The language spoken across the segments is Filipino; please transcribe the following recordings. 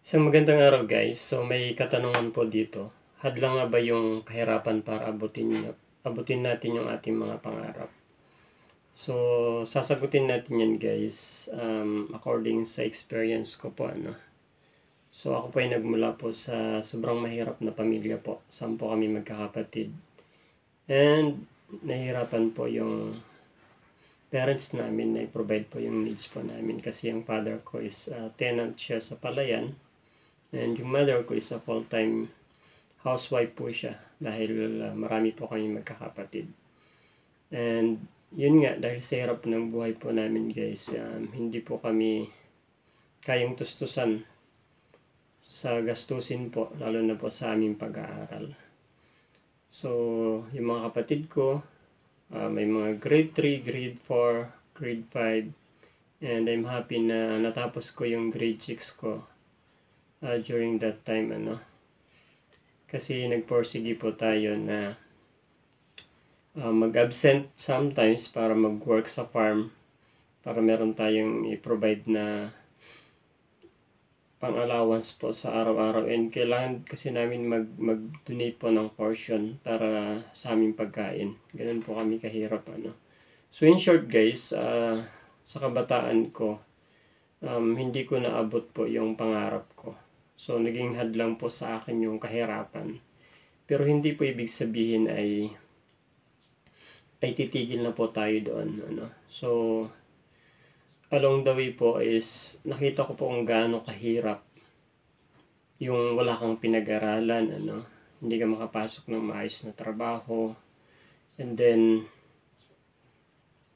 Isang magandang araw guys. So may katanungan po dito. Hadlang nga ba yung kahirapan para abutin natin yung ating mga pangarap? So sasagutin natin yan guys according sa experience ko po So ako po ay nagmula po sa sobrang mahirap na pamilya po. 10 kami magkakapatid. And nahihirapan po yung parents namin na i-provide po yung needs po namin kasi yung father ko is tenant siya sa palayan. And yung mother ko is a full-time housewife po siya dahil marami po kami magkakapatid. And yun nga, dahil sa hirap ng buhay po namin guys, hindi po kami kayang tustusan sa gastusin po, lalo na po sa aming pag-aaral. So, yung mga kapatid ko, may mga grade 3, grade 4, grade 5, and I'm happy na natapos ko yung grade 6 ko during that time kasi nagporsige po tayo na mag-absent sometimes para mag-work sa farm para meron tayong i-provide na pang-allowance po sa araw-araw, and kailangan kasi namin mag-donate po ng portion para sa aming pagkain. Ganun po kami kahirap So in short guys, sa kabataan ko, hindi ko naabot po yung pangarap ko. So naging hadlang po sa akin yung kahirapan. Pero hindi po ibig sabihin ay titigil na po tayo doon So along the way po is nakita ko po kung gaano kahirap yung wala kang pinag-aralan hindi ka makapasok ng maayos na trabaho, and then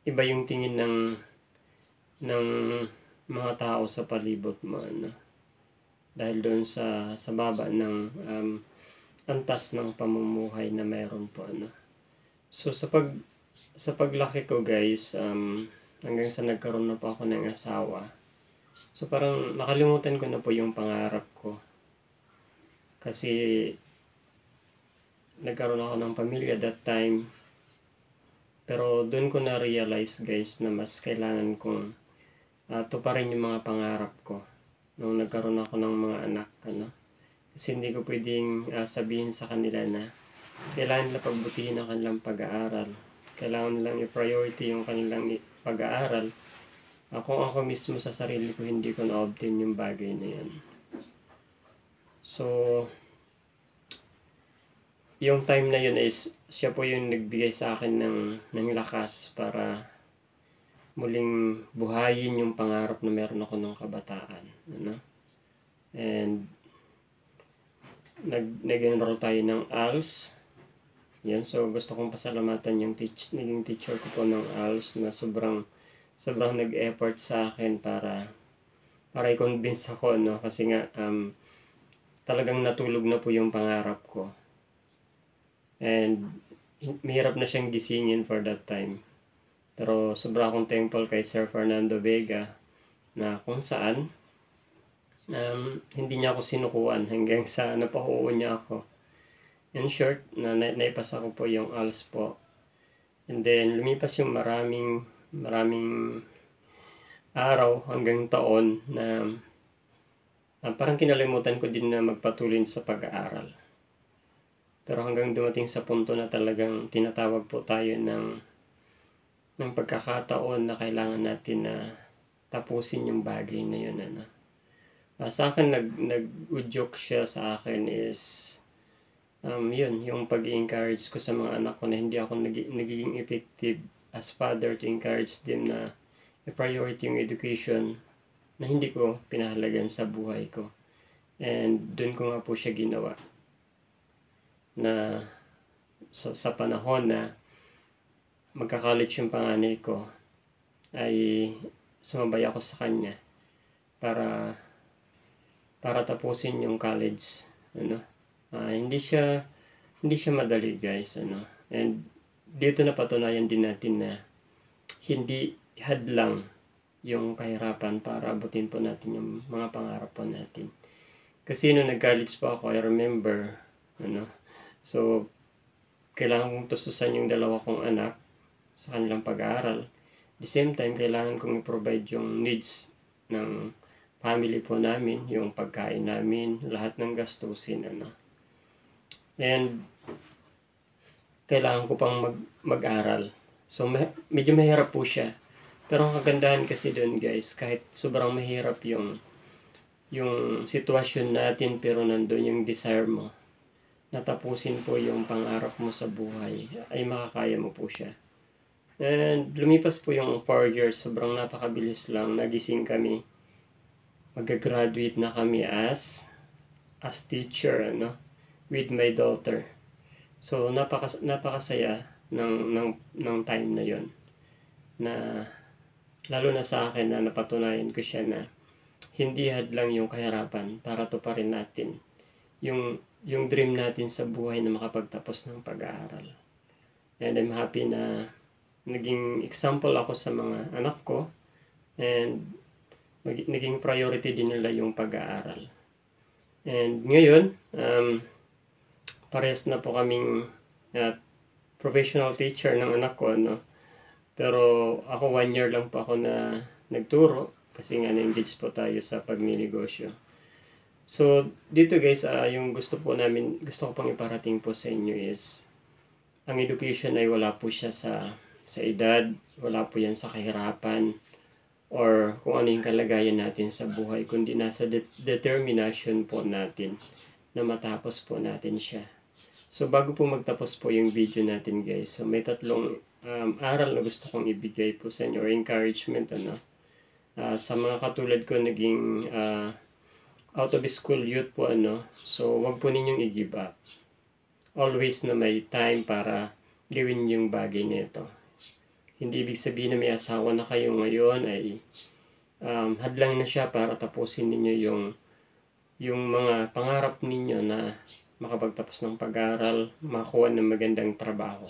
iba yung tingin ng mga tao sa palibot mo dahil doon sa baba ng antas ng pamumuhay na mayroon po So sa paglaki ko guys, hanggang sa nagkaroon na po ako ng asawa, so parang nakalimutan ko na po yung pangarap ko kasi nagkaroon ako ng pamilya that time. Pero doon ko na realize guys na mas kailangan kong tuparin yung mga pangarap ko nung nagkaroon ako ng mga anak kasi hindi ko pwedeng sabihin sa kanila na kailangan nila pagbutihin ang kanilang pag-aaral, kailangan nilang i-priority yung kanilang pag-aaral kung ako mismo sa sarili ko hindi ko na-obtain yung bagay na yan. So yung time na yun is siya po yung nagbigay sa akin ng lakas para muling buhayin yung pangarap na meron ako nung kabataan and nag-enroll tayo ng ALS. Yan, so gusto kong pasalamatan yung naging teacher ko po ng ALS na sobrang nag-effort sa akin para i-convince ako kasi nga talagang natulog na po yung pangarap ko, and mahirap na siyang gisingin for that time. Pero sobra akong thankful kay Sir Fernando Vega na kung saan hindi niya ako sinukuan hanggang sa napahuo niya ako. In short, naipasa ko po yung ALS po. And then lumipas yung maraming araw hanggang taon na parang kinalimutan ko din na magpatuloy sa pag-aaral. Pero hanggang dumating sa punto na talagang tinatawag po tayo ng pagkakataon na kailangan natin na tapusin yung bagay na yun sa akin nag-udyok siya sa akin is yun, yung pag-i-encourage ko sa mga anak ko na hindi ako nagiging effective as father to encourage them na i-priority yung education na hindi ko pinahalagan sa buhay ko. And doon ko nga po siya ginawa na sa panahon na magka-college yung panganay ko ay sumabay ako sa kanya para tapusin yung college hindi siya madali guys and dito napatunayan din natin na hindi hadlang yung kahirapan para abutin po natin yung mga pangarap po natin. Kasi nung nag-college pa ako, I remember so kailangan kong tustusan yung dalawa kong anak sa kanilang pag-aaral. The same time, kailangan kong i-provide yung needs ng family po namin, yung pagkain namin, lahat ng gastusin, ano. And kailangan ko pang mag-aral. So medyo mahirap po siya. Pero ang kagandahan kasi doon guys, kahit sobrang mahirap yung sitwasyon natin, pero nandun yung desire mo, natapusin po yung pangarap mo sa buhay, ay makakaya mo po siya. And lumipas po yung 4 years, sobrang napakabilis lang, nagising kami. Mag-graduate na kami as teacher, ano, with my daughter. So napakasaya ng time na yon, na lalo na sa akin na napatunayan ko siya na hindi hadlang yung kahirapan para tuparin natin yung dream natin sa buhay na makapagtapos ng pag-aaral. And I'm happy na naging example ako sa mga anak ko, and naging priority din nila yung pag-aaral. And ngayon, parehas na po kaming professional teacher ng anak ko, no? Pero ako 1 year lang po ako na nagturo kasi nga na-engage po tayo sa pagninegosyo. So dito guys, yung gusto ko pang iparating po sa inyo is, ang education ay wala po siya sa edad, wala po yan sa kahirapan, or kung ano yung kalagayan natin sa buhay, kundi nasa determination po natin na matapos po natin siya. So bago po magtapos po yung video natin guys, so may tatlong aral na gusto kong ibigay po sa inyo, or encouragement, ano. Sa mga katulad ko naging out of school youth po, ano, so wag po ninyong i-give up. Always na may time para gawin yung bagay nito. Hindi ibig sabihin na may asawa na kayo ngayon ay hadlang na siya para tapusin ninyo yung mga pangarap ninyo na makapagtapos ng pag-aaral, makakuha ng magandang trabaho.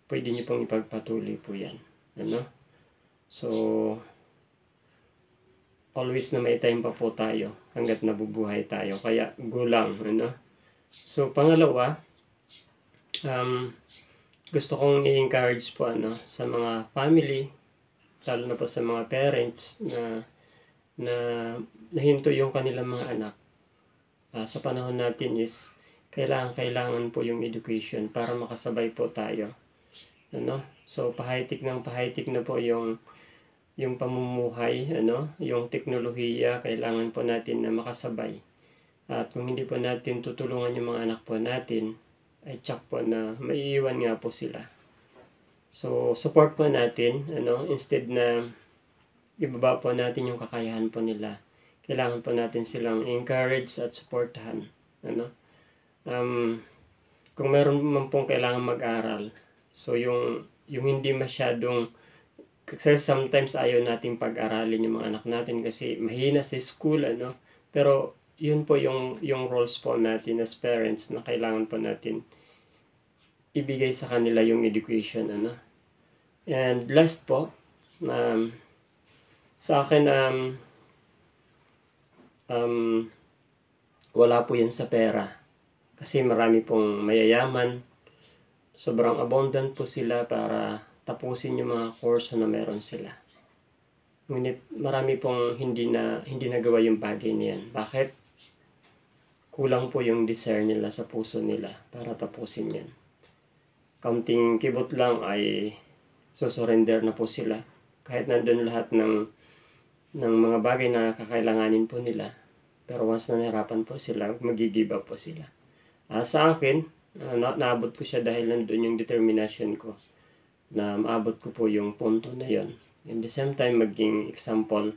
Pwede niyo pong ipagpatuloy po yan, ano. So always na may time pa po tayo hanggat nabubuhay tayo, kaya gulang, ano. So pangalawa, gusto kong i-encourage po, ano, sa mga family, lalo na po sa mga parents na nahinto yung kanilang mga anak. Sa panahon natin is kailangan po yung education para makasabay po tayo, ano. So pahitik na po yung pamumuhay, ano, yung teknolohiya, kailangan po natin na makasabay. At kung hindi po natin tutulungan yung mga anak po natin, ay tsak po na maiiwan nga po sila. So support po natin, ano, instead na ibaba po natin yung kakayahan po nila, kailangan po natin silang encourage at supportahan, ano. Kung meron man pong kailangan mag-aral, so yung hindi masyadong, kasi sometimes ayaw nating pag-aralin yung mga anak natin kasi mahina sa school, ano. Pero yun po yung roles po natin as parents na kailangan po natin ibigay sa kanila yung education, ano. And last po, sa akin, wala po yan sa pera. Kasi marami pong mayayaman, sobrang abundant po sila para tapusin yung mga kurso na meron sila. Ngunit marami pong hindi nagawa yung bagay niyan. Bakit? Kulang po yung desire nila sa puso nila para tapusin yan. Kaunting kibot lang ay susurrender na po sila. Kahit nandun lahat ng mga bagay na kakailanganin po nila. Pero once na nahirapan po sila, mag-give up po sila. Sa akin, naabot ko siya dahil nandun yung determination ko na maabot ko po yung punto na yon. In the same time, maging example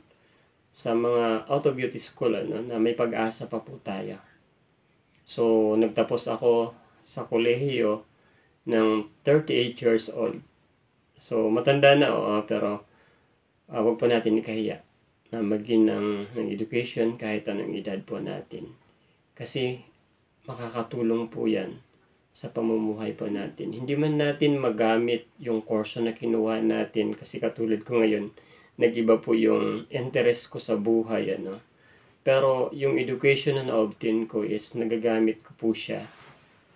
sa mga out of beauty school, ano, na may pag-asa pa po tayo. So nagtapos ako sa kolehiyo ng 38 years old. So matanda na, pero wag po natin ikahiya na maging ng education kahit anong edad po natin. Kasi makakatulong po yan sa pamumuhay po natin. Hindi man natin magamit yung kurso na kinuha natin, kasi katulad ko ngayon, nag-iba po yung interest ko sa buhay, ano. Pero yung education na na-obtain ko is nagagamit ko po siya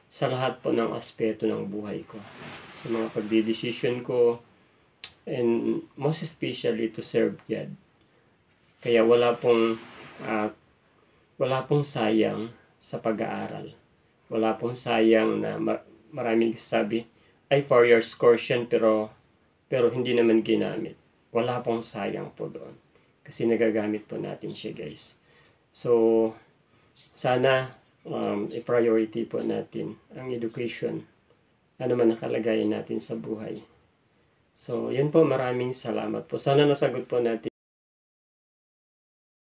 sa lahat po ng aspeto ng buhay ko. Sa mga pagdidesisyon ko, and most especially to serve God. Kaya wala pong At wala pong sayang sa pag-aaral. Wala pong sayang na maraming sabi, ay 4 years course yan pero hindi naman ginamit. Wala pong sayang po doon. Kasi nagagamit po natin siya, guys. So, sana i-priority po natin ang education. Ano man ang kalagayan natin sa buhay. So, yun po. Maraming salamat po. Sana nasagot po natin